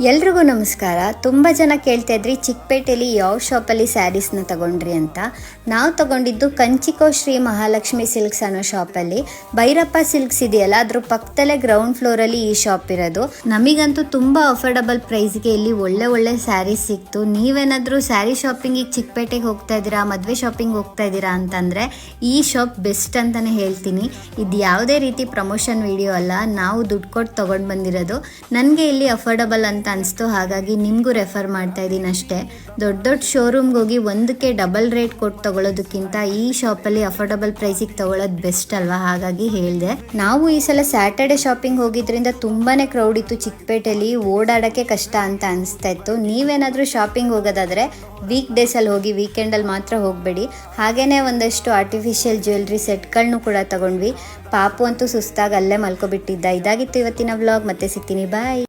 ಎಲ್ರಿಗೂ ನಮಸ್ಕಾರ. ತುಂಬ ಜನ ಕೇಳ್ತಾ ಇದ್ರಿ ಚಿಕ್ಕಪೇಟೆಯಲ್ಲಿ ಯಾವ ಶಾಪಲ್ಲಿ ಸ್ಯಾರೀಸ್ನ ತಗೊಂಡ್ರಿ ಅಂತ. ನಾವು ತಗೊಂಡಿದ್ದು ಕಂಚಿಕೋ ಶ್ರೀ ಮಹಾಲಕ್ಷ್ಮಿ ಸಿಲ್ಕ್ಸ್ ಅನ್ನೋ ಶಾಪಲ್ಲಿ. ಭೈರಪ್ಪ ಸಿಲ್ಕ್ಸ್ ಇದೆಯಲ್ಲ, ಅದ್ರ ಪಕ್ಕದಲ್ಲೇ ಗ್ರೌಂಡ್ ಫ್ಲೋರಲ್ಲಿ ಈ ಶಾಪ್ ಇರೋದು. ನಮಗಂತೂ ತುಂಬ ಅಫೋರ್ಡಬಲ್ ಪ್ರೈಸ್ಗೆ ಇಲ್ಲಿ ಒಳ್ಳೆ ಸ್ಯಾರೀಸ್ ಸಿಕ್ತು. ನೀವೇನಾದರೂ ಸ್ಯಾರಿ ಶಾಪಿಂಗಿಗೆ ಚಿಕ್ಕಪೇಟೆಗೆ ಹೋಗ್ತಾ ಇದ್ದೀರಾ, ಮದುವೆ ಶಾಪಿಂಗ್ ಹೋಗ್ತಾ ಇದ್ದೀರಾ ಅಂತಂದರೆ ಈ ಶಾಪ್ ಬೆಸ್ಟ್ ಅಂತಲೇ ಹೇಳ್ತೀನಿ. ಇದು ಯಾವುದೇ ರೀತಿ ಪ್ರಮೋಷನ್ ವಿಡಿಯೋ ಅಲ್ಲ, ನಾವು ದುಡ್ಡು ಕೊಟ್ಟು ತೊಗೊಂಡು ಬಂದಿರೋದು. ನನಗೆ ಇಲ್ಲಿ ಅಫೋರ್ಡಬಲ್ ಅಂತ ಅನಿಸ್ತು, ಹಾಗಾಗಿ ನಿಮಗೂ ರೆಫರ್ ಮಾಡ್ತಾ ಇದ್ದೀನಿ ಅಷ್ಟೇ. ದೊಡ್ಡ ಶೋರೂಮ್ಗೆ ಹೋಗಿ ಒಂದಕ್ಕೆ ಡಬಲ್ ರೇಟ್ ಕೊಟ್ಟು ತಗೊಳ್ಳೋದಕ್ಕಿಂತ ಈ ಶಾಪಲ್ಲಿ ಅಫೋರ್ಡಬಲ್ ಪ್ರೈಸಿಗೆ ತಗೊಳ್ಳೋದು ಬೆಸ್ಟ್ ಅಲ್ವಾ, ಹಾಗಾಗಿ ಹೇಳಿದೆ. ನಾವು ಈ ಸಲ ಸ್ಯಾಟರ್ಡೆ ಶಾಪಿಂಗ್ ಹೋಗಿದ್ರಿಂದ ತುಂಬಾ ಕ್ರೌಡ್ ಇತ್ತು ಚಿಕ್ಕಪೇಟೆಯಲ್ಲಿ, ಓಡಾಡೋಕ್ಕೆ ಕಷ್ಟ ಅಂತ ಅನಿಸ್ತಾ ಇತ್ತು. ನೀವೇನಾದರೂ ಶಾಪಿಂಗ್ ಹೋಗೋದಾದರೆ ವೀಕ್ ಡೇಸಲ್ಲಿ ಹೋಗಿ, ವೀಕೆಂಡಲ್ಲಿ ಮಾತ್ರ ಹೋಗಬೇಡಿ. ಹಾಗೆಯೇ ಒಂದಷ್ಟು ಆರ್ಟಿಫಿಷಿಯಲ್ ಜ್ಯುವೆಲ್ರಿ ಸೆಟ್ಗಳನ್ನೂ ಕೂಡ ತಗೊಂಡ್ವಿ. ಪಾಪು ಅಂತೂ ಸುಸ್ತಾಗಿ ಅಲ್ಲೇ ಮಲ್ಕೊಬಿಟ್ಟಿದ್ದ. ಇದಾಗಿತ್ತು ಇವತ್ತಿನ ವ್ಲಾಗ್. ಮತ್ತೆ ಸಿಗ್ತೀನಿ, ಬಾಯ್.